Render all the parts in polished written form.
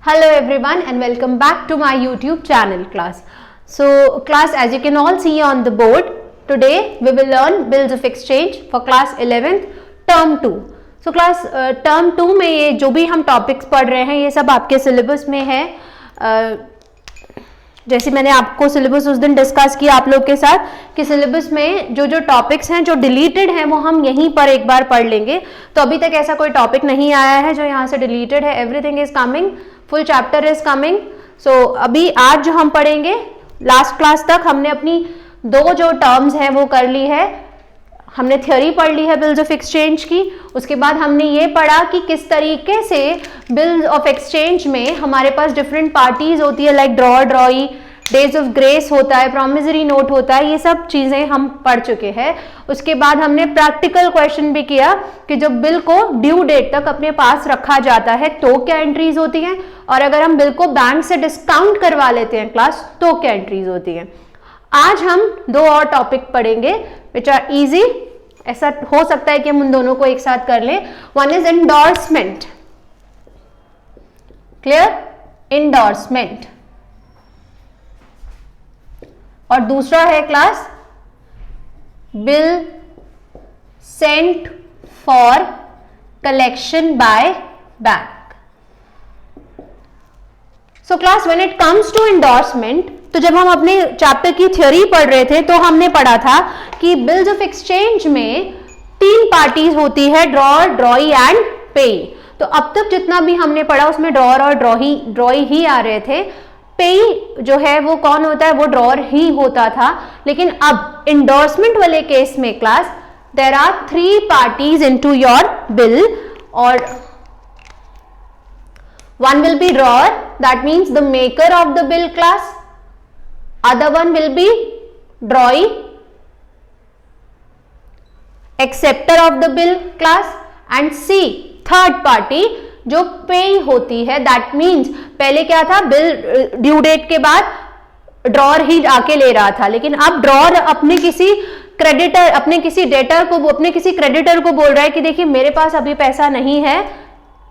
Hello everyone and welcome back to my YouTube channel class. So class, as you can all see on the board, today we will learn bills of exchange for class 11th term 2. So class term 2 में ये जो भी हम topics पढ़ रहे हैं ये सब आपके सिलेबस में है. जैसे मैंने आपको सिलेबस उस दिन डिस्कस किया आप लोग के साथ कि सिलेबस में जो जो टॉपिक्स हैं जो डिलीटेड हैं वो हम यहीं पर एक बार पढ़ लेंगे. तो अभी तक ऐसा कोई टॉपिक नहीं आया है जो यहाँ से डिलीटेड है. Everything is coming, full chapter is coming. So अभी आज जो हम पढ़ेंगे, लास्ट क्लास तक हमने अपनी दो जो टर्म्स हैं वो कर ली है. हमने थ्योरी पढ़ ली है बिल्स ऑफ एक्सचेंज की. उसके बाद हमने ये पढ़ा कि किस तरीके से बिल्स ऑफ एक्सचेंज में हमारे पास डिफरेंट पार्टीज होती है, like draw, ड्रॉई, days of grace होता है, प्रॉमिसरी नोट होता है. ये सब चीजें हम पढ़ चुके हैं. उसके बाद हमने प्रैक्टिकल क्वेश्चन भी किया कि जब बिल को ड्यू डेट तक अपने पास रखा जाता है तो क्या एंट्रीज होती हैं, और अगर हम बिल को बैंक से डिस्काउंट करवा लेते हैं क्लास तो क्या एंट्रीज होती हैं. आज हम दो और टॉपिक पढ़ेंगे विच आर इजी. ऐसा हो सकता है कि हम उन दोनों को एक साथ कर लें. One is endorsement. Clear? Endorsement. और दूसरा है class bill sent for collection by bank. So class when it comes to endorsement, तो जब हम अपने चैप्टर की थ्योरी पढ़ रहे थे तो हमने पढ़ा था कि बिल्स ऑफ एक्सचेंज में तीन पार्टीज होती है, ड्रॉअर, ड्रॉई एंड पेई. तो अब तक जितना भी हमने पढ़ा उसमें ड्रॉअर और ड्रॉई ही आ रहे थे. पेई जो है वो कौन होता है, वो ड्रॉअर ही होता था. लेकिन अब इंडोर्समेंट वाले केस में class there are three parties into your bill, और one will be drawer, that means the maker of the bill class. Other one will be drawee, acceptor of the bill class, and C third party जो पे होती है. that means पहले क्या था, bill due date के बाद drawer ही आके ले रहा था, लेकिन अब ड्रॉअर अपने किसी क्रेडिटर, अपने किसी डेटर को, अपने किसी क्रेडिटर को बोल रहा है कि देखिए मेरे पास अभी पैसा नहीं है,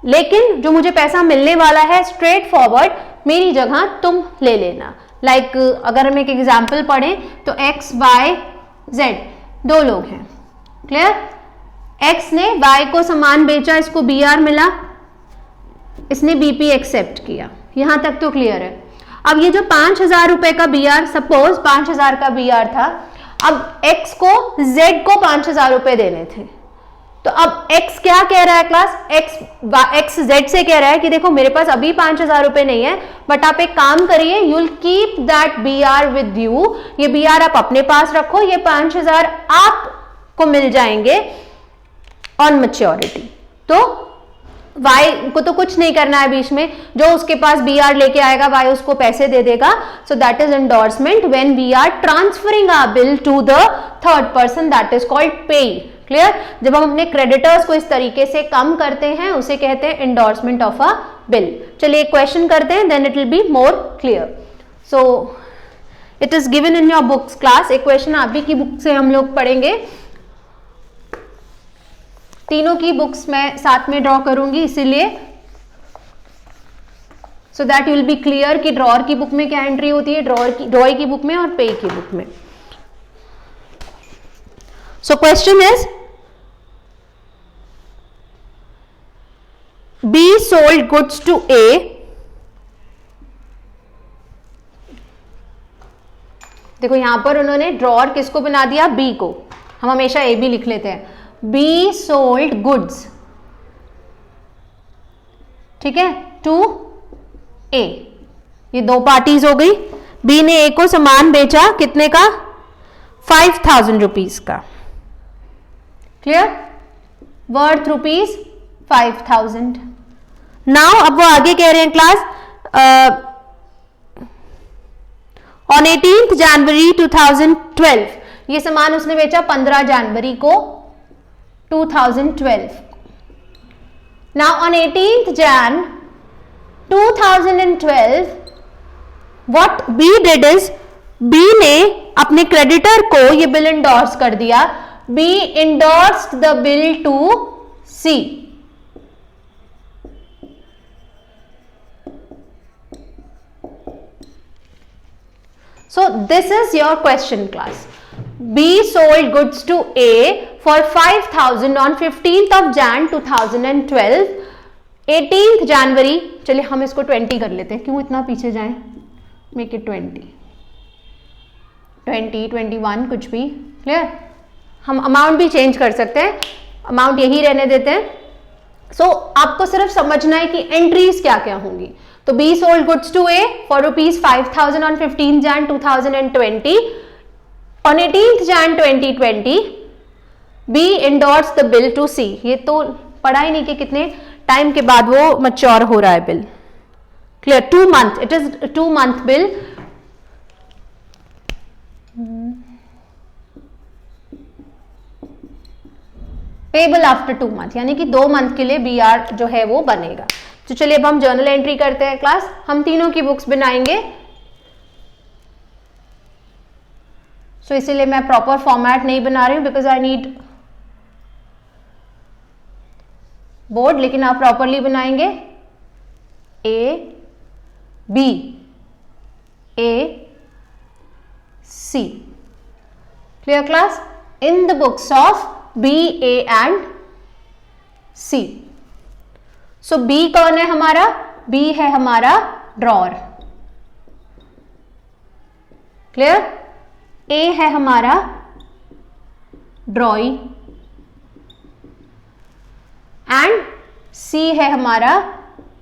लेकिन जो मुझे पैसा मिलने वाला है स्ट्रेट फॉरवर्ड मेरी जगह तुम ले लेना. लाइक अगर हम एक एग्जाम्पल पढ़ें तो एक्स, वाई, जेड दो लोग हैं. क्लियर? एक्स ने वाई को सामान बेचा, इसको बीआर मिला, इसने बीपी एक्सेप्ट किया. यहां तक तो क्लियर है. अब ये जो 5,000 रुपए का बीआर, सपोज 5,000 का बीआर था, अब एक्स को जेड को 5,000 रुपए देने थे. तो अब x क्या कह रहा है क्लास, x z से कह रहा है कि देखो मेरे पास अभी 5,000 रुपए नहीं है, बट आप एक काम करिए, you will keep that BR with you. ये बीआर आप अपने पास रखो, ये 5,000 आपको मिल जाएंगे ऑन मैच्योरिटी. तो y को तो कुछ नहीं करना है बीच में, जो उसके पास बीआर लेके आएगा y उसको पैसे दे देगा. So that is endorsement when we are transferring our bill to the third person, that is called payee. Clear? जब हम अपने क्रेडिटर्स को इस तरीके से कम करते हैं उसे कहते हैं एंडोर्समेंट ऑफ अ बिल. चलिए एक क्वेश्चन करते हैं, then it will be more clear. So it is given in your books class. एक क्वेश्चन आप भी की बुक से हम लोग पढ़ेंगे. तीनों की बुक्स मैं साथ में ड्रॉ करूंगी इसीलिए, so that you will be clear कि ड्रॉअर की बुक में क्या एंट्री होती है, ड्रॉई की बुक में और पे की बुक में. So question is, B sold goods to A. देखो यहां पर उन्होंने ड्रॉअर किसको बना दिया, B को. हम हमेशा A भी लिख लेते हैं. B sold goods, ठीक है, to A. ये दो पार्टीज हो गई. B ने A को सामान बेचा, कितने का, 5,000 रुपीज का. क्लियर? Worth rupees 5,000. नाउ अब वो आगे कह रहे हैं क्लास, ऑन 18th जनवरी 2012, ये सामान उसने बेचा 15 जनवरी को 2012. Now on 18th Jan 2012 what B did is, B ने अपने क्रेडिटर को ये बिल इंडोर्स कर दिया. B endorsed the bill to C. So this is your question class. B sold goods to A for 5,000 on 15th of Jan 2012. 18th जनवरी, चलिए हम इसको 20 कर लेते हैं, क्यों इतना पीछे जाएं, मेक इट 20, 21 कुछ भी, क्लियर। हम अमाउंट भी चेंज कर सकते हैं, अमाउंट यही रहने देते हैं। सो आपको सिर्फ समझना है कि एंट्रीज क्या क्या होंगी। तो B sold goods to A for ₹5,000 on 15th Jan 2020. On 18th Jan 2020, B endorsed the bill to C. ये तो पढ़ा ही नहीं कि कितने टाइम के बाद वो मैच्योर हो रहा है bill, clear. 2 month, it is 2 month bill. Payable after 2 month, यानी कि 2 month के लिए BR जो है वो बनेगा। तो चलिए अब हम जर्नल एंट्री करते हैं क्लास। हम तीनों की बुक्स बनाएंगे, सो इसीलिए मैं प्रॉपर फॉर्मेट नहीं बना रही हूं बिकॉज आई नीड बोर्ड, लेकिन आप प्रॉपरली बनाएंगे। A B A C, clear class, in the books of B A and C। So B कौन है हमारा, B है हमारा ड्रॉर, क्लियर। A है हमारा ड्रॉई एंड C है हमारा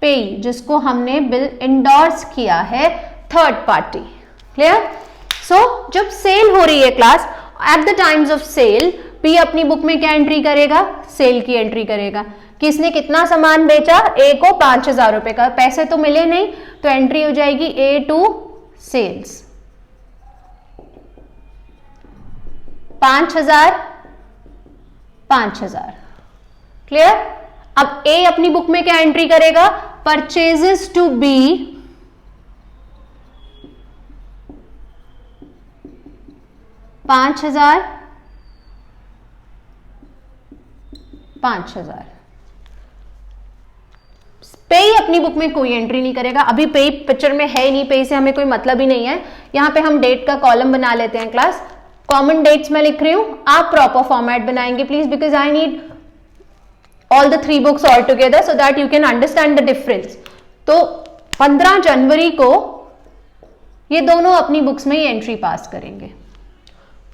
पेई, जिसको हमने बिल इंडोर्स किया है थर्ड पार्टी, क्लियर। सो जब सेल हो रही है class, at the times of sale P अपनी बुक में क्या एंट्री करेगा, सेल की एंट्री करेगा। किसने कितना सामान बेचा, A को 5,000 रुपए का, पैसे तो मिले नहीं, तो एंट्री हो जाएगी A टू सेल्स 5,000, क्लियर। अब A अपनी बुक में क्या एंट्री करेगा, परचेजेस टू B 5,000, पे अपनी बुक में कोई एंट्री नहीं करेगा। अभी पे पिक्चर में है नहीं, पे से हमें कोई मतलब ही नहीं है। यहां पे हम डेट का कॉलम बना लेते हैं क्लास। कॉमन डेट्स में लिख रही हूं, आप प्रॉपर फॉर्मेट बनाएंगे please, because I need all the 3 books all together so that you can understand the difference. तो 15 जनवरी को ये दोनों अपनी बुक्स में ही एंट्री पास करेंगे।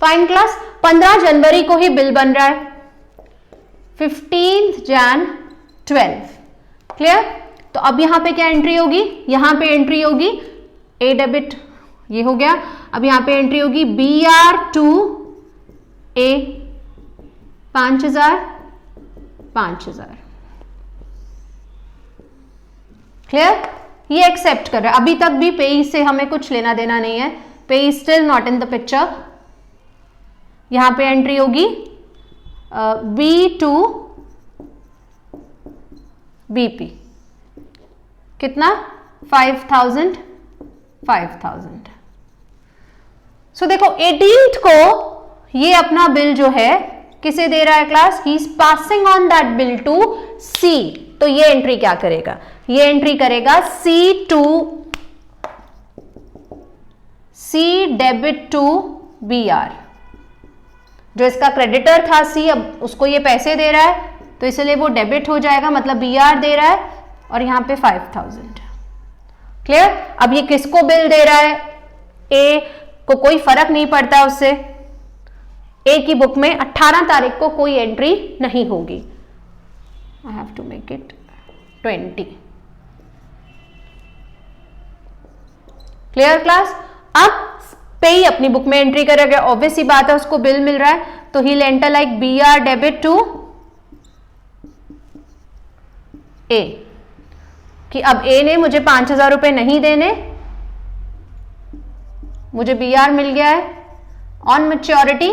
फाइन क्लास, 15 जनवरी को ही बिल बन रहा है, 15th Jan 12, क्लियर। तो अब यहां पे क्या एंट्री होगी, यहां पे एंट्री होगी A डेबिट, ये हो गया। अब यहां पे एंट्री होगी BR टू A 5,000, क्लियर। ये एक्सेप्ट कर रहा है, अभी तक भी पे से हमें कुछ लेना देना नहीं है, पे still not in the picture. यहां पे एंट्री होगी B टू BP, कितना 5,000। सो देखो 18th को ये अपना बिल जो है किसे दे रहा है class, he is passing on that bill to C। तो ये एंट्री क्या करेगा, ये एंट्री करेगा C to C debit to BR। जो इसका क्रेडिटर था C, अब उसको ये पैसे दे रहा है तो इसलिए वो डेबिट हो जाएगा, मतलब BR दे रहा है और यहां पे 5,000, क्लियर। अब ये किसको बिल दे रहा है, A को कोई फर्क नहीं पड़ता उससे। A की बुक में 18 तारीख को कोई एंट्री नहीं होगी। I have to make it 20, clear class. अब पे ही अपनी बुक में एंट्री करेगा, ऑब्वियस ही बात है, उसको बिल मिल रहा है, तो ही enter like BR debit to A, कि अब A ने मुझे 5,000 रुपए नहीं देने, मुझे BR मिल गया है, ऑन मैच्योरिटी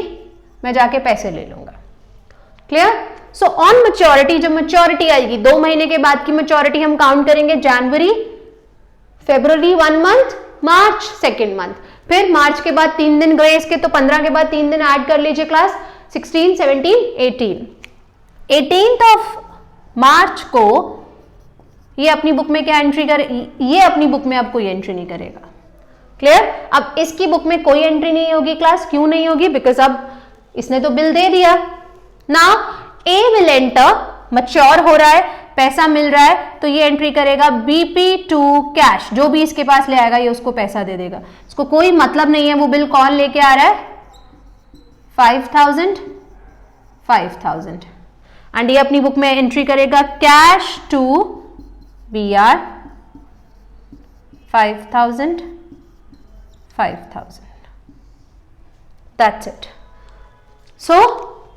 मैं जाके पैसे ले लूंगा, क्लियर। सो ऑन मैच्योरिटी, जो मैच्योरिटी आएगी 2 महीने के बाद की मैच्योरिटी हम काउंट करेंगे, जनवरी, फरवरी 1 मंथ, मार्च 2nd मंथ, फिर मार्च के बाद 3 दिन ग्रेस के, तो 15 के बाद 3 दिन ऐड कर लीजिए क्लास, 16, 17, 18। 18th ऑफ मार्च को ये अपनी बुक में क्या एंट्री करे, ये अपनी बुक में अब कोई एंट्री नहीं करेगा, क्लियर? अब इसकी बुक में कोई एंट्री नहीं होगी क्लास, क्यों नहीं होगी? बिकॉज अब इसने तो बिल दे दिया। Now A will enter, mature हो रहा है, पैसा मिल रहा है, तो ये एंट्री करेगा बीपी टू कैश, जो भी इसके पास ले आएगा ये उसको पैसा दे देगा। इसको कोई मतलब नहीं है वो बिल कौन लेके आ रहा है, 5000 एंड ये अपनी बुक में एंट्री करेगा cash to BR 5000 that's it. So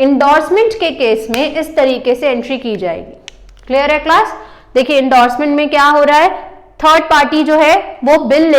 endorsement के केस में इस तरीके से एंट्री की जाएगी। क्लियर है क्लास? देखिए इंडोर्समेंट में क्या हो रहा है, थर्ड पार्टी जो है वो बिल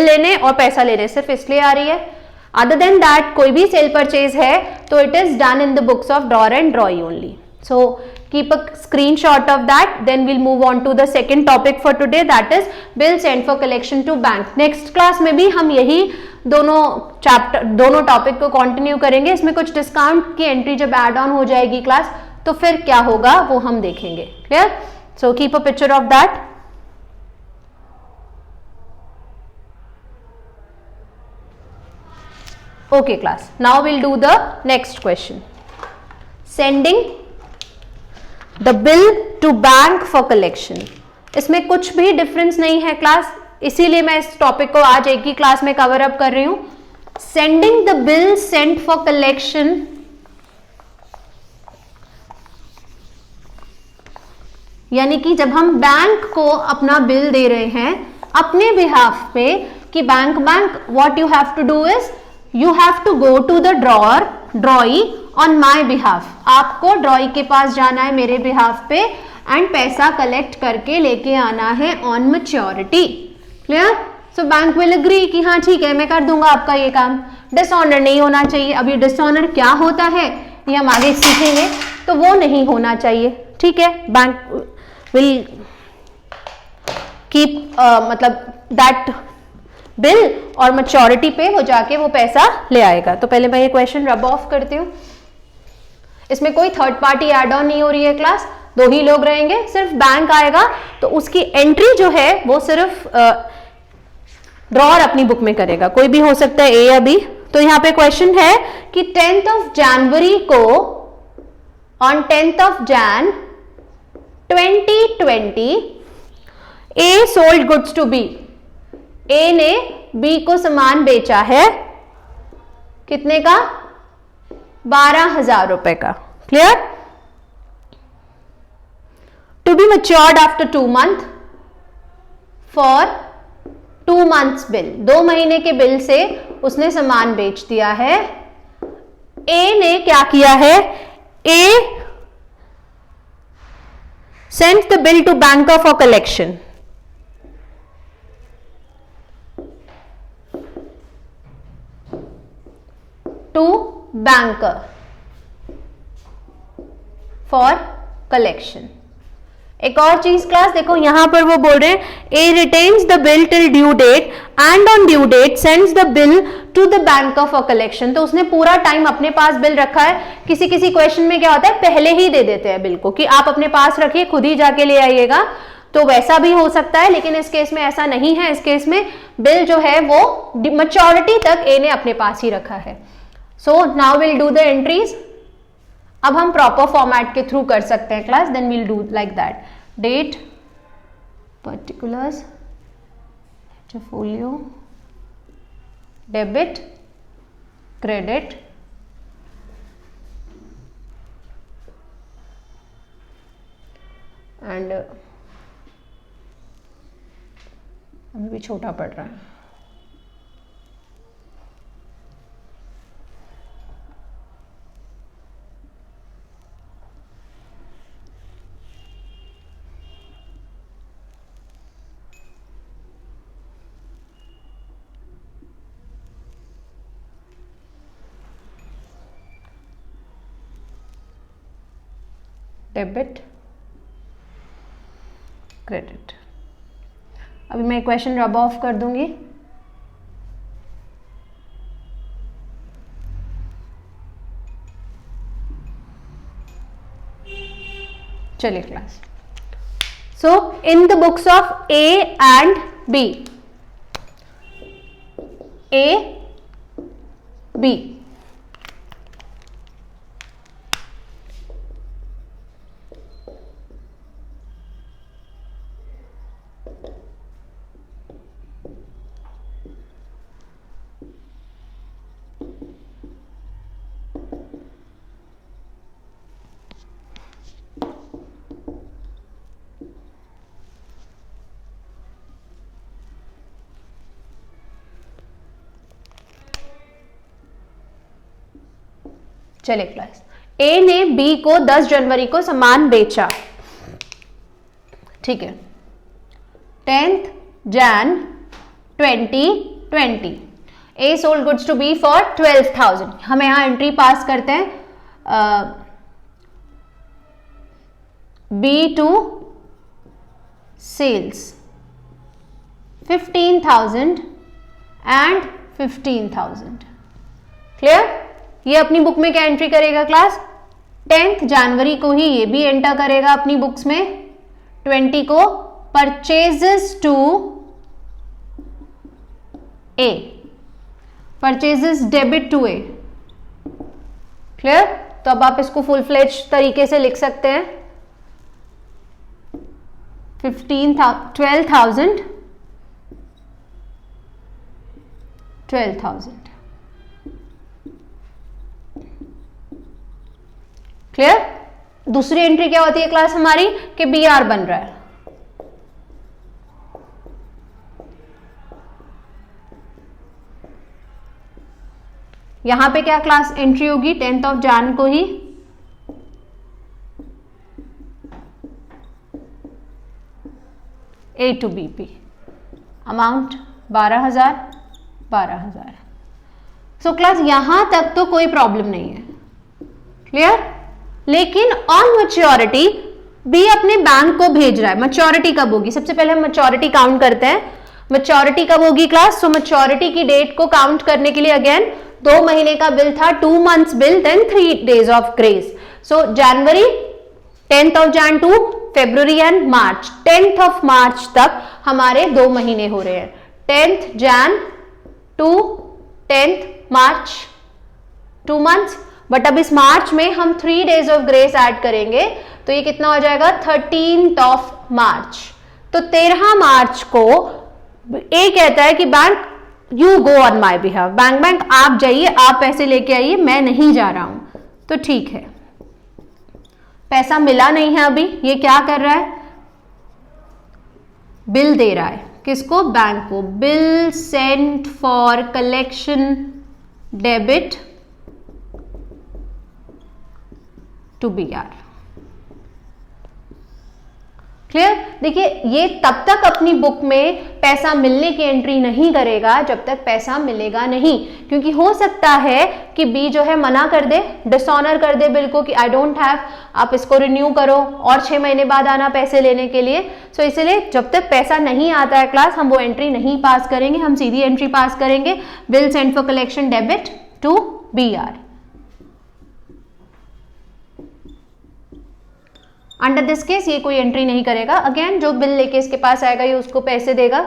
लेने और पैसा लेने सिर्फ इसलिए आ रही है। अदर देन दैट कोई भी सेल परचेज है तो it is done in the books of drawer and ड्रॉई only. So keep a screenshot of that, then we'll move on to the second topic for today, that is bill sent for collection to bank. Next class में भी हम यही दोनों topic को continue करेंगे। इसमें कुछ discount की एंट्री जब एड ऑन हो जाएगी क्लास तो फिर क्या होगा वो हम देखेंगे। Clear? So keep a picture of that. Okay class, now we'll do the next question. Sending the bill to bank for collection. इसमें कुछ भी डिफरेंस नहीं है क्लास, इसीलिए मैं इस टॉपिक को आज एक ही क्लास में कवर अप कर रही हूं। Sending the bill sent for collection यानी कि जब हम बैंक को अपना बिल दे रहे हैं अपने बिहाफ पे कि bank what you have to do is you have to go to the drawee on my behalf. आपको ड्रॉई के पास जाना है मेरे बिहाफ पे एंड पैसा कलेक्ट करके लेके आना है on maturity. Clear? So bank will agree कि हाँ ठीक है मैं कर दूंगा आपका ये काम। डिसऑनर नहीं होना चाहिए। अब ये डिसऑनर क्या होता है ये हम आगे सीखेंगे, तो वो नहीं होना चाहिए। ठीक है? बैंक विल कीप मतलब दैट बिल और मैच्योरिटी पे वो जाके वो पैसा ले आएगा। तो पहले मैं ये क्वेश्चन रब ऑफ करती हूँ। इसमें कोई थर्ड पार्टी एड ऑन नहीं हो रही है क्लास, दो ही लोग रहेंगे, सिर्फ बैंक आएगा तो उसकी एंट्री जो है वो सिर्फ ड्रॉअर अपनी बुक में करेगा। कोई भी हो सकता है ए या बी। तो यहां पे क्वेश्चन है कि 10th of January को on 10th of Jan 2020 A sold goods to B. A ने बी को सामान बेचा है कितने का? 12,000 रुपए का। Clear? To be matured after 2 months for 2 months bill. 2 महीने के बिल से उसने सामान बेच दिया है। ए ने क्या किया है? A send the bill to banker for collection. To banker for collection. एक और चीज क्लास देखो, यहां पर वो बोल रहे हैं A retains the bill till due date and on due date sends the bill to the banker for collection. तो उसने पूरा टाइम अपने पास बिल रखा है। किसी किसी क्वेश्चन में क्या होता है पहले ही दे देते हैं बिल को कि आप अपने पास रखिए खुद ही जाके ले आइएगा, तो वैसा भी हो सकता है, लेकिन इस केस में ऐसा नहीं है। इस केस में बिल जो है वो मैच्योरिटी तक ए ने अपने पास ही रखा है। So now will do the entries. अब हम प्रॉपर फॉर्मेट के थ्रू कर सकते हैं class, then will do like that. Date, particulars, portfolio, debit, credit, and अभी भी छोटा पड़ रहा है। Debit, credit. अभी मैं क्वेश्चन रब ऑफ कर दूंगी। चलिए class. So in the books of A and B A B। चले क्लास, ए ने बी को 10 जनवरी को सामान बेचा, ठीक है, 10th Jan 2020 A sold goods to B for 12,000। हम यहां एंट्री पास करते हैं, B to sales 15,000 and 15,000। Clear? ये अपनी बुक में क्या एंट्री करेगा क्लास? 10th जनवरी को ही ये भी एंटर करेगा अपनी बुक्स में। 20 को purchases to A, purchases debit to A. Clear? तो अब आप इसको फुल फ्लेज तरीके से लिख सकते हैं, 12,000 क्लियर? दूसरी एंट्री क्या होती है क्लास हमारी कि बी आर बन रहा है। यहां पे क्या क्लास एंट्री होगी? 10th Jan को ही A to B P, amount 12,000। So class यहां तक तो कोई प्रॉब्लम नहीं है। क्लियर? लेकिन ऑन मैच्योरिटी बी अपने बैंक को भेज रहा है। मैच्योरिटी कब होगी? सबसे पहले हम मैच्योरिटी काउंट करते हैं। मैच्योरिटी कब होगी क्लास? सो मैच्योरिटी की डेट को काउंट करने के लिए अगेन 2 महीने का बिल था, 2 months bill, then 3 days of grace. So January 10th Jan to February and March, 10th March तक हमारे 2 महीने हो रहे हैं। 10th Jan to 10th March, 2 months। But अब इस मार्च में हम 3 days ऑफ ग्रेस ऐड करेंगे तो ये कितना हो जाएगा? 13th March। तो 13 मार्च को ए कहता है कि bank you go on my behalf, bank आप जाइए, आप पैसे लेके आइए, मैं नहीं जा रहा हूं। तो ठीक है, पैसा मिला नहीं है अभी, ये क्या कर रहा है? बिल दे रहा है। किसको? बैंक को। Bill sent for collection debit to B R. Clear? देखिए ये तब तक अपनी बुक में पैसा मिलने की एंट्री नहीं करेगा जब तक पैसा मिलेगा नहीं, क्योंकि हो सकता है कि बी जो है मना कर दे, डिसऑनर कर दे बिल को कि आई डोंट हैव, आप इसको रिन्यू करो और 6 महीने बाद आना पैसे लेने के लिए। सो इसलिए जब तक पैसा नहीं आता है क्लास, हम वो एंट्री नहीं पास करेंगे, हम सीधी एंट्री पास करेंगे, bill sent for collection debit to B R. Under this case ये कोई एंट्री नहीं करेगा। अगेन जो बिल लेके इसके पास आएगा ये उसको पैसे देगा।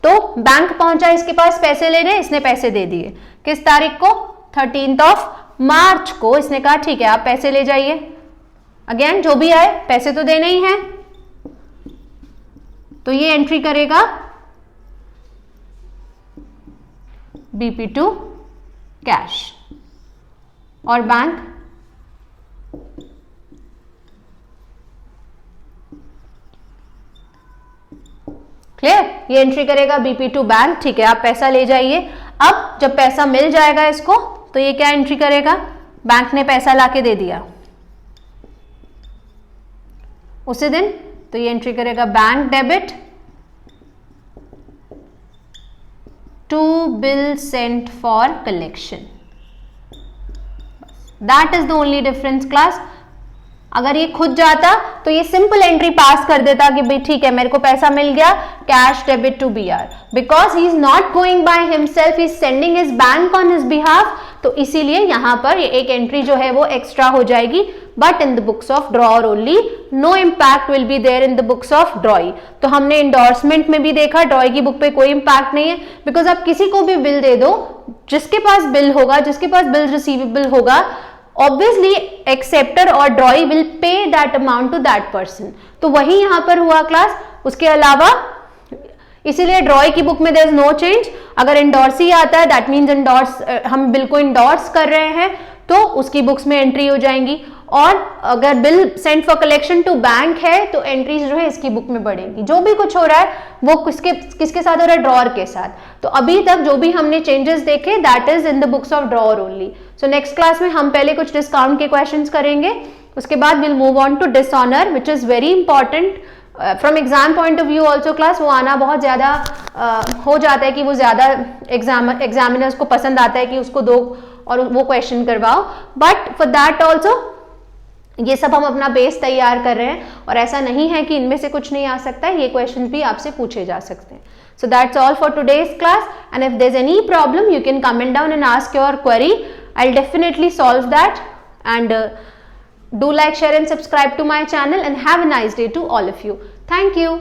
तो बैंक पहुंचा इसके पास पैसे लेने, इसने पैसे दे दिए। किस तारीख को? 13th March को। इसने कहा ठीक है आप पैसे ले जाइए। अगेन जो भी आए पैसे तो देने ही हैं, तो ये एंट्री करेगा बीपी टू कैश और बैंक क्लियर? ये एंट्री करेगा बीपी टू बैंक, ठीक है आप पैसा ले जाइए। अब जब पैसा मिल जाएगा इसको तो ये क्या एंट्री करेगा? बैंक ने पैसा लाके दे दिया उसी दिन, तो ये एंट्री करेगा bank debit to bill sent for collection. That is the only difference class. अगर ये खुद जाता तो ये सिंपल एंट्री पास कर देता कि भाई ठीक है मेरे को पैसा मिल गया, cash debit to B R. Because he is not going by himself, he is sending his bank on his behalf, तो इसीलिए यहाँ पर एक एंट्री जो है वो एक्स्ट्रा हो जाएगी, but in the books of drawer only, no impact will be there in the books of drawee. तो हमने इंडोर्समेंट में भी देखा ड्रॉई की बुक पे कोई इम्पैक्ट नहीं है, बिकॉज आप किसी को भी बिल दे दो, जिसके पास बिल होगा, जिसके पास बिल रिसीवेबल होगा, ऑब्वियसली एक्सेप्टर और drawee will pay that amount to that person. तो वही यहां पर हुआ क्लास। उसके अलावा इसीलिए ड्रॉई की बुक में देयर इज नो चेंज। अगर इंडोर्सी आता है दैट मीन्स इंडोर्स, हम बिल को इंडोर्स कर रहे हैं तो उसकी बुक्स में एंट्री हो जाएंगी, और अगर bill sent for collection to bank है तो एंट्रीज जो है इसकी बुक में बढ़ेंगी। जो भी कुछ हो रहा है वो किसके साथ हो रहा है, ड्रॉअर के साथ। तो अभी तक जो भी हमने चेंजेस देखे that is in the books of drawer only. So next class में हम पहले कुछ डिस्काउंट के क्वेश्चंस करेंगे, उसके बाद will move on to dishonour which is very important from exam point of view also class. वो आना बहुत ज्यादा हो जाता है कि वो ज्यादा एग्जामिनर्स को पसंद आता है कि उसको दो और वो क्वेश्चन करवाओ, बट फॉर दैट ऑल्सो ये सब हम अपना बेस तैयार कर रहे हैं, और ऐसा नहीं है कि इनमें से कुछ नहीं आ सकता है, ये क्वेश्चन भी आपसे पूछे जा सकते हैं। So that's all for today's class, and if there is any problem you can comment down and ask your query, I will definitely solve that, and do like, share and subscribe to my channel, and have a nice day to all of you. Thank you.